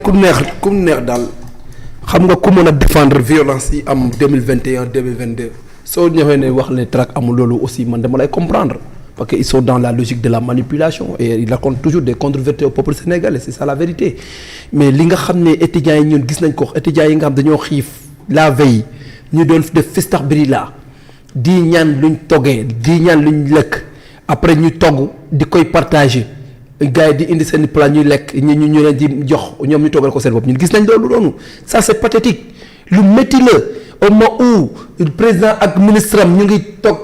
ku neex daal xam nga ku mën a défendre violence yi am 2021 2022 soo ñëwee ne wax ne traque amul loolu aussi man dama lay comprendre parce que ils sont dans la logique de la manipulation et ils racontent toujours des contre-vérités au peuple sénégalais c'est ça la vérité mais li nga xam ne étudiants yi ñun gis nañ ko étudiants yi nga xam dañoo xiif la veille ñu doon def fistax biri la di ñaan luñ toggee di ñaan luñ lekk après ñu togg di koy partager gars yi di indi seen plat ñuy lekk ñu leen di jox ñoom ñu toggal ko seen bopp ñun gis nañ loolu noonu ça c'est pathétique lu métti la au moment où le président ak ministre am ñu ngi toog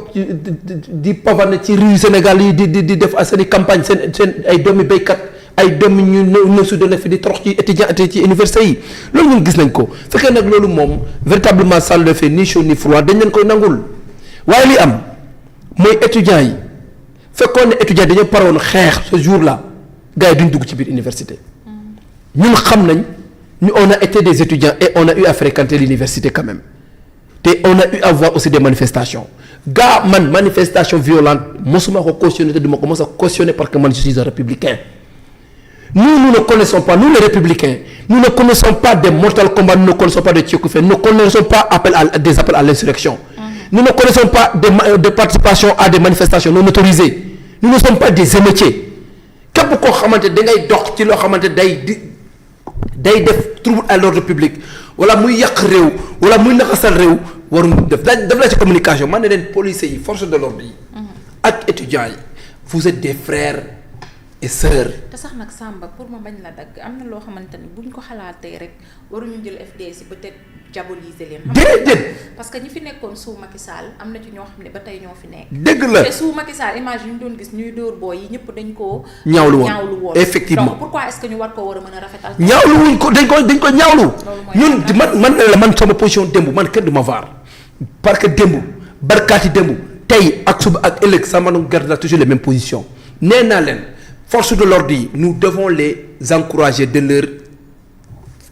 di pavaner ci rue Sénégal yi di def seen i campagne seen ay doomi béykat ay doomi ñu ne su doon fi di torox ci étudiant ci université yi loolu ñun gis nañ ko fekkee nag loolu moom véritablement ça ne fait ni chaud ni froid dañ leen koy nangul waaye li am mooy étudiants yi fekkoon ne étudiants dañoo paroon xeex ce jour là gars yi duñ dugg ci biir université ñun xam nañ ñu on a été des étudiants et on a eu à fréquenter l'université quand même te on a eu à voir aussi des manifestations gars man manifestation violente mosuma ko cautionner te duma ko mos a cautionner parce que man je suis un républicain nous ne connaissons pas nous les républicains nous ne connaissons pas des mortal combats nous ne connaissons pas de tchécoufé nous ne connaissons pas des appels à l'insurrection nous ne connaissons pas de participation à des manifestations non autorisées nous ne sommes pas des émeutiers képp koo xamante da ngay dox ci loo xamante day def trouble à l'ordre public wala muy yàq réew wala muy naxasal réew waruñu def la ci communication man ne leen policiers yi force de l'ordre yi ak étudiants yi vous êtes des frères et sœurs. te sax nag Samba pour ma bañ la dagg am na loo xamante ni buñ ko xalaatee rek waruñu jël FDS peut-être diaboliser leen. déedéet parce que ñi fi nekkoon sous Macky Sall am na ci ñoo xam ne ba tey ñoo fi nekk. dëgg la te sous Macky Sall image yu ñu doon gis ñuy dóor booy yi ñëpp dañ koo. ñaawlu woon effectivement donc pourquoi est-ce que ñu war koo war a mën a rafetal. ñaawlu wuñ ko dañ ko ñaawlu. ñun man sama position démb man kenn du ma vaar parce que démb barkaati démb tey ak suba ak ëllëg sama nu garde toujours les mêmes positions nee naa leen. force de l'ordre yi nous devons les encourager de leur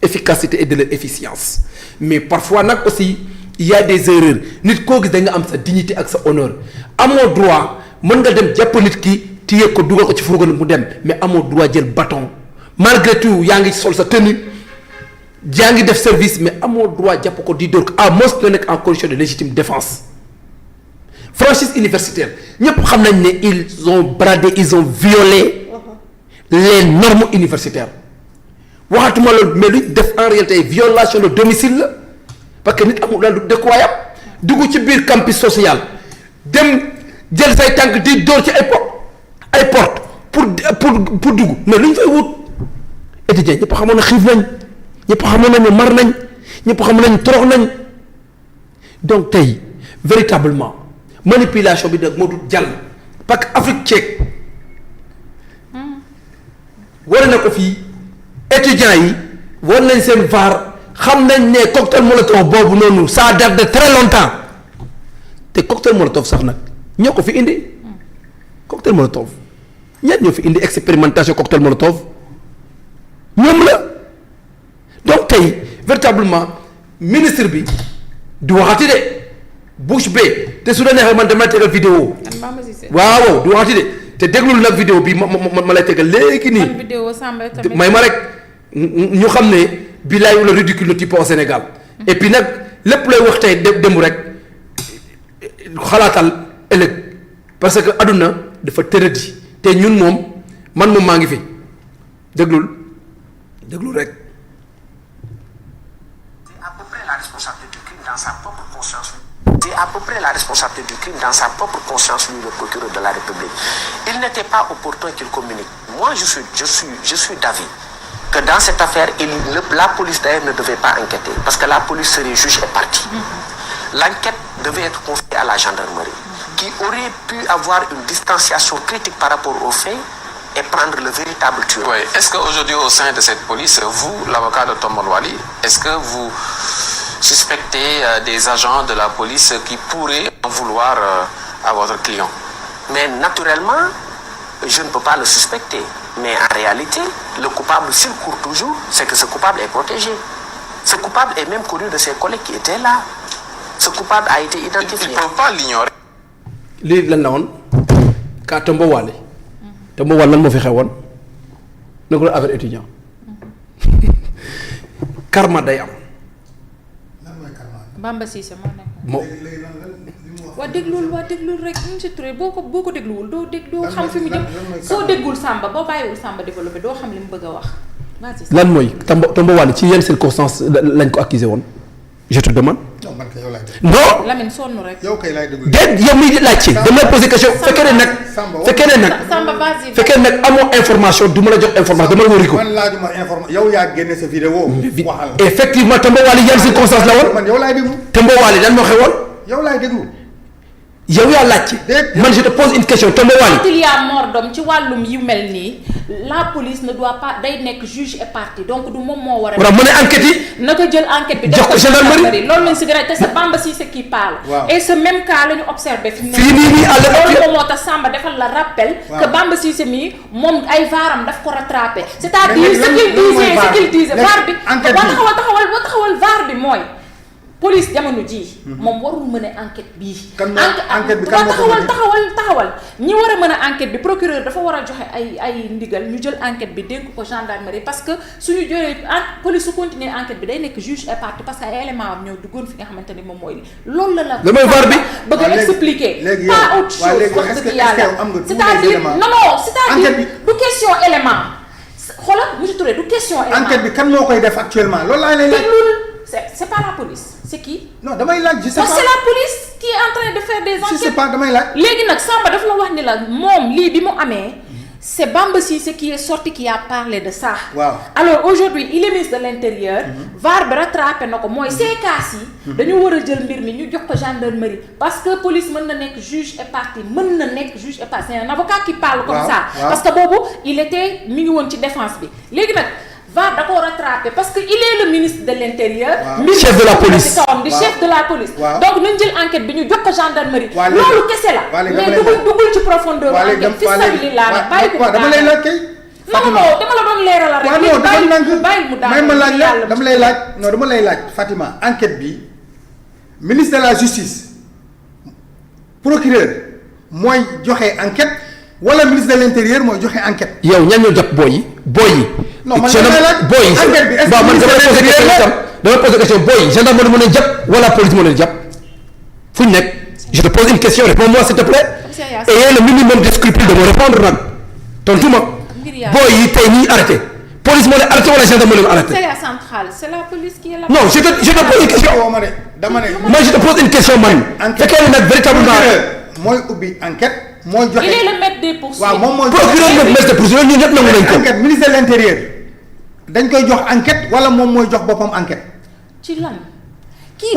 efficacité et de leur efficience mais parfois nag aussi il y a des erreurs nit koo gis da nga am sa dignité ak sa honneur amoo droit mën nga dem jàpp nit ki téye ko dugal ko ci fourgon mu dem mais amoo droit jël bâton malgré tout yaa ngi sol sa tenue yaa ngi def service mais amoo droit jàpp ko di dóor ko à moins que nekk en condition de légitime défense franchise universitaire ñëpp xam nañ ne ils ont bradé ils ont violé les normes universitaires waxatuma loolu mais lu def en réalité violation de domicile la parce que nit amul daal du dëkkuwaayam dugg ci biir campus social dem jël say tànk di dóor ci ay porte pour dugg mais lu ñu fay wut étudiants ñëpp xamoon na xiif nañ ñëpp xamoon nañ ne mar nañ ñëpp xamoon nañ torox nañ donc tey véritablement manipulation bi nag moo dul jàll parce que Afrique tchèque war na ko fii étudiants yi war nañ seen vaar xam nañ ne cocktail molotov boobu noonu ça date de très longtemps te cocktail molotov sax nag ñoo ko fi indi cocktail molotov ñaar ñoo fi indi expérimentation cocktail molotov ñoom la donc tey véritablement ministre bi du waxati de bouche bée te su la neexee man dama tegal vidéo waaw du waxati de te déglul nag vidéo bi ma lay tegal léegi nii may ma rek ñu xam ne bilaay wala ridicule le type au Sénégal et puis nag lépp lay wax tey démb rek xalaatal ëllëg parce que aduna dafa tëradi te ñun moom man moom maa ngi fi déglul rek. C'est à peu près la responsabilité du crime dans sa propre conscience, lui, le procureur de la République. Il n'était pas opportun qu'il communique. Moi, je suis d'avis que dans cette affaire, la police d'ailleurs ne devait pas enquêter, parce que la police serait juge et partie. L'enquête devait être confiée à la gendarmerie, qui aurait pu avoir une distanciation critique par rapport aux faits et prendre le véritable tueur. Oui. Est-ce qu'aujourd'hui, au sein de cette police, vous, l'avocat de Tombouctou Wally, est-ce que vous suspectez des agents de la police qui pourraient en vouloir à votre client? Mais naturellement, je ne peux pas le suspecter. Mais en réalité, le coupable, s'il court toujours, c'est que ce coupable est protégé. Ce coupable est même connu de ses collègues qui étaient là. Ce coupable a été identifié. Ils ne peuvent pas l'ignorer. lii lan la woon ka Tombouctou Wally lan moo fi xewoon ne ko affaire étudiant karma day am. Bamba Cissé moo nekk. moo waa déglul rek monsieur Touré boo ko dégluwul doo xam fi mu jëm soo déggul Samba boo bàyyiwul Samba développé doo xam li mu bëgg a wax. vas-y lan mooy Tomba Wally ci yenn circonstances lañ ko accusé woon je te demande. non man kay yow laay déglu. non Lamine sonn rek. yow kay laay déglu. déet yow miy laajte damay poser question fekkee ne nag. Samba vas-y. fekkee nag amoo information du ma la jox information dama la wari ko. man laajuma information yow yaa génne sa vidéo. waxal effectivement Tomba Wally yan circonstance la woon. man yow laay déglu. Tomba Wally lan moo xewoon. yow laay déglu. yow yaa laajte. man je te pose une question Tomba Wally. quand il y a mort d'homme ci wàllum yu mel nii la police ne doit pas day nekk juge et partie donc du moom moo war a. war a mën a enquête yi. na ko jël enquête bi. jox ko gendarmerie loolu lañ si gën a te c'est Bamba Cissé qui parle. waaw et ce même cas la ñu observé. fii nii àll loolu moom moo tax Samba defal la rappel. que Bamba Cissé mii moom ay vaaram daf ko rattrapé. c'est-à-dire ce qu'il disait vaar bi. enquête bi taxawal vaar bi mooy. police jamono ji moom warul mën a enquête bii. enquête bi kan moo ko taxawal ñi war a mën a enquête bi procureur dafa war a joxe ay ndigal ñu jël enquête bi dénk ko gendarmerie parce que suñu jëlee police su continuer enquête bi day nekk juge et partie parce que ay éléments am ñoo duggoon fi nga xamante ni moom mooy loolu la damay var bi bëgg a expliquer pas autre chose wax dëgg yàlla c'est-à-dire non c'est-à-dire du question élément xoolal monsieur Touré du question élément enquête bi kan moo koy def actuellement loolu laa lay laaj. c'est pas la police c'est qui. non damay laaj je sais pas c'est la police qui est en train de faire des enquêtes. je sais pas damay laaj. léegi nag Samba daf la wax ni la moom lii bi mu amee c'est Bamba Cissé qui est sorti qui a parlé de ça. waaw alors aujourd'hui il est ministre de l'intérieur. VAR bi rattrapé na ko mooy ces cas yi. dañu war a jël mbir mi ñu jox ko gendarmerie parce que police mën na nekk juge et partie mën na nekk juge et partie c'est un avocat qui parle comme ça. parce que boobu il était mi ngi woon ci défense bi léegi nag. VAR da koo rattrapé parce que il est le ministre de l'intérieur. chef de la police di chef de la police. donc nañ jël enquête bi ñu jox ko gendarmerie. loolu kese la. mais dugul ci profondeur. enquête fi sabilillah la bàyyi ko. dama lay laaj kay. non dama la doon leeralal rek. bàyyi mu daal may ma laaj la dama lay laaj non dama lay laaj Fatima enquête bi ministre de la justice procureur mooy joxe enquête wala ministre de l'intérieur mooy joxe enquête. yow ñan ñoo jàpp booy yi. non man damay laaj enquête bi est-ce que man dama posé question booy yi gendarmerie mën a jàpp wala police mën a jàpp fu ñu nekk je te pose une question réponds-moi s'il te plaît. ayez le minimum de scrupule de me répondre nag tontu ma. booy yi tey ñuy arrêté police moo leen arrêté wala gendarmerie moo arrêté. c'est la centrale c'est la police qui est là. non je te pose une question. dama ne moi je te pose une question man. fekkee ne nag véritablement. mooy ubbi enquête. mooy joxe il est le maître des poursuites. waaw moom mooy procureur moom maître des poursuites ñun ñëpp nangu nañ ko. enquête ministre de l'intérieur dañ koy jox enquête wala moom mooy jox boppam enquête. ci lan.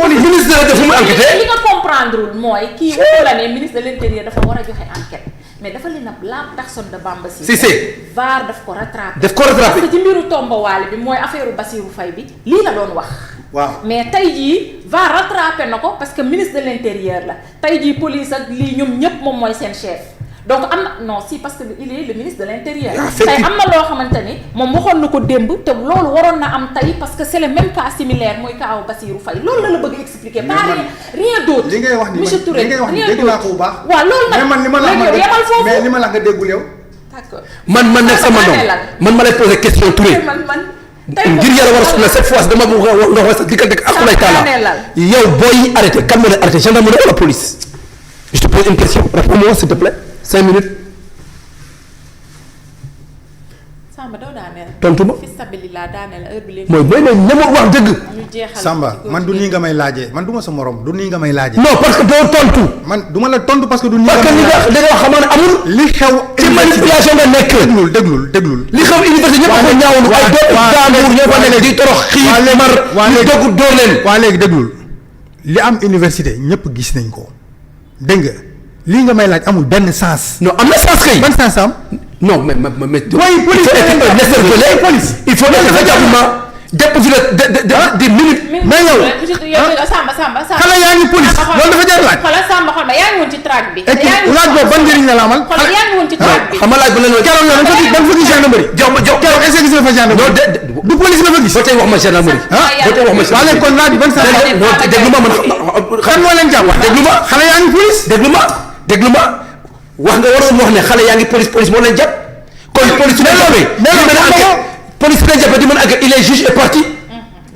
police ministre de fu mu enquêté. li nga comprendre mooy kii waxu la ne ministre de l'intérieur dafa war a joxe enquête mais dafa leen ab la personne de Bamba Cissé. si VAR daf ko rattrapé. parce que ci mbiru Tomba Wally bi mooy affaire Bassirou Faye bi lii la doon wax. waaw mais tey jii VAR rattrapé na ko parce que ministre de l'intérieur la tey jii police ak lii ñoom ñëpp moom mooy seen chef donc am na non si parce que il est le ministre de l'intérieur. tey am na loo xamante ni moom waxoon na ko démb te loolu waroon na am tey parce que c'est le même cas similaire mooy kaaw Bassirou Faye loolu la bëgg expliquer. pas rien d'autre. li ngay wax ni monsieur Touré li ngay wax ni dégg naa ko bu baax. waaw loolu nag mais man li ma la yemal foofu mais li ma la nga déggul yow. d'accord man nag sama doom man ma lay poser question Touré. ngir yàlla war a soxla cette fois dama bëgg nga wax sa diggante ak akulay taala yow booy arrêté kan moo leen arrêté gendarmerie wala police. je te pose une question réponds-moi s'il te plaît 5 minutes. Samba doo daaneel. tontu ma fi stabilillah daaneel heure bi léegi. mooy ñama wax dëgg. ñu jeexal Samba man du nii nga may laajee man du ma sa morom du nii nga may laajee. non parce que doo tontu. man du ma la tontu parce que du nii parce que li nga wax xamaa ne amul. li xew ci manipulation nga nekk. déglul. li xew université ñëpp a ko ñaawlu ay doomu jàmbur ñoo fa nekk di torox xiif mar ñu dogg dóor leen. waa léegi déglul li am université ñëpp gis nañ ko dégg nga lii nga may laaj amul benn sens. non am na sens kay. ban sens am. non mais oui police il faut être véritablement déposer des minutes. mais yow Samba xale yaa ngi police loolu dafa jar laaj. xoolal Samba xool ma yaa ngi woon ci track bi. laaj boobu ban njëriñ la la amal. xoolal yaa ngi woon ci track bi. xam nga laaj ba lan la. keroog yow da nga fa gis gendarmerie. keroog est-ce que gis nga fa gendarmerie. du police la fa gis. ba tey wax ma gendarmerie. ba tey wax ma waa léegi kon laaj bi ban sens la. déglu ma man xam moo leen jàpp déglu ma xale yaa ngi police. déglu ma wax nga waroon wax ne xale yaa ngi police moo leen jàpp. kon police su leen jàppee. police su leen jàppee di mën a il est juge et partie.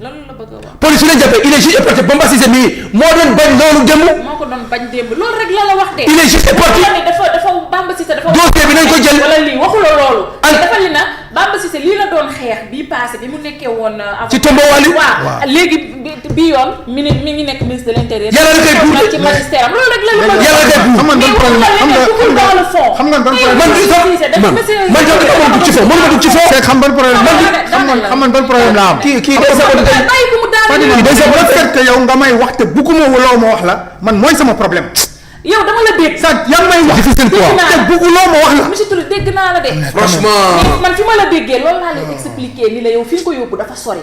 loolu la bëgg a wax. police su leen jàppee il est juge et parti Bamba Cissé mii moo doon bañ loolu démb. moo ko doon bañ démb loolu rek la wax de. il est juge et parti dafa Bamba Cissé dafa. dossier bi nañ ko jël wala lii waxuloo loolu. dafa li na Bamba Cissé lii la doon xeex bii passé bi mu nekkee woon. ci Tombouctou waaw léegi bi yoon mi ngi nekk ministre de l'intérieur. yàlla da koy buute ci magistère am loolu rek la ñu bëgg. yàlla da koy buute xam nga ban problème xam nga ban problème la am. kii day saboté tey day saboté que yow nga may wax te bugguma loo ma wax la man mooy sama problème. yow dama la dégg. sax yaa ngi may wax difficile quoi te bugguloo ma wax la. monsieur Touré dégg naa la de. franchement man fi ma la déggee loolu laa lay expliquer ni la yow fi nga ko yóbbu dafa sori.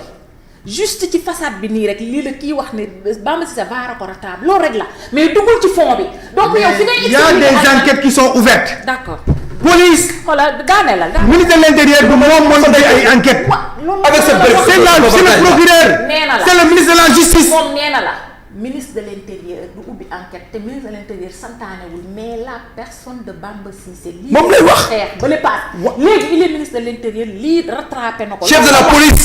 juste ci façade bi nii rek lii la kii wax ne Bamba Cissé va rapport à table loolu rek la mais duggul ci fond bi. donc yow fi ngay il y a des enquêtes qui sont ouvertes. d'accord. police. xoolal daaneel la. ministre de l'intérieur bi moom moo def ay enquêtes. avec ce c'est le procureur. nee na la c'est le ministre de la justice. moom nee na la. ministre de l'intérieur du ubbi enquête te ministre de l'intérieur santaanewul mais la personne de Bamba Cissé. lii moom lay wax xeex ba le paas. léegi il est ministre de l'intérieur lii rattrapé na ko. chef de la police.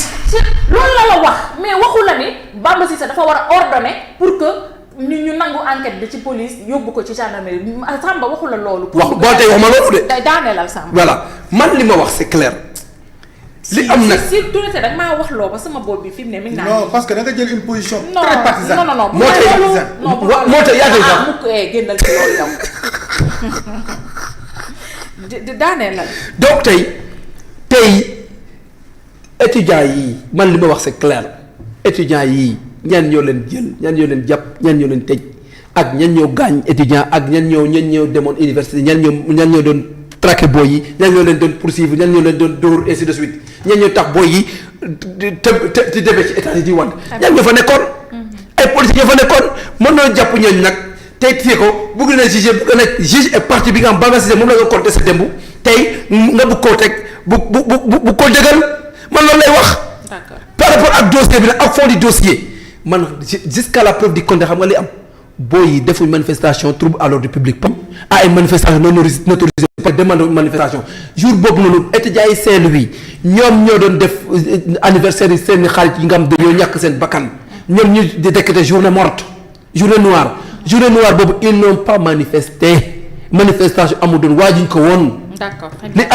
loolu la wax mais waxu la ni Bamba Cissé dafa war a ordonner pour que ñu nangu enquête bi ci police yóbbu ko ci gendarmerie Samba waxu la loolu. wax boo tey wax ma loolu de. day daaneelal Samba. voilà man li ma wax c'est clair. li am nag si Touré da nga maa wax loo ba sama bopp bi fi mu ne mi ngi naan. non parce que da nga jël une position très partisane. non moo tax yaa ah mukk génnal ci loolu yow. daaneelal. donc tey étudiants yi man li ma wax c'est clair étudiants yi ñan ñoo leen jël ñan ñoo leen jàpp ñan ñoo leen tëj ak ñan ñoo gaañ étudiant ak ñan ñoo demoon université ñan ñoo doon traqué booy yi ñan ñoo leen doon poursuivre ñan ñoo leen doon dóor ainsi de suite ñan ñoo tax booy yi te demee ci état yi di wànd ñan ñoo fa nekkoon ay policiers ñoo fa nekkoon mën na jàpp ñooñu nag tey téye ko bëgg na juge et partie bi nga xam Bamba Cissé moom la nga contesté démb tey nga bëgg koo teg bu ko dëggal man loolu lay wax. d'accord par rapport ak dossier bi nag ak fond du dossier man jusqu'à la preuve du contraire xam nga li am booy yi defuñ manifestation trouble à l'ordre public pam à ay manifestation non autorisée par demande manifestation jour boobu noonu étudiants yi Saint-Louis ñoom ñoo doon def anniversaire yi seen xarit yi nga xam dañoo ñàkk seen bakkan ñoom ñu di décréter journée morte journée noire boobu ils n'ont pas manifesté manifestation amul doon waajuñ ko woon. d'accord. li am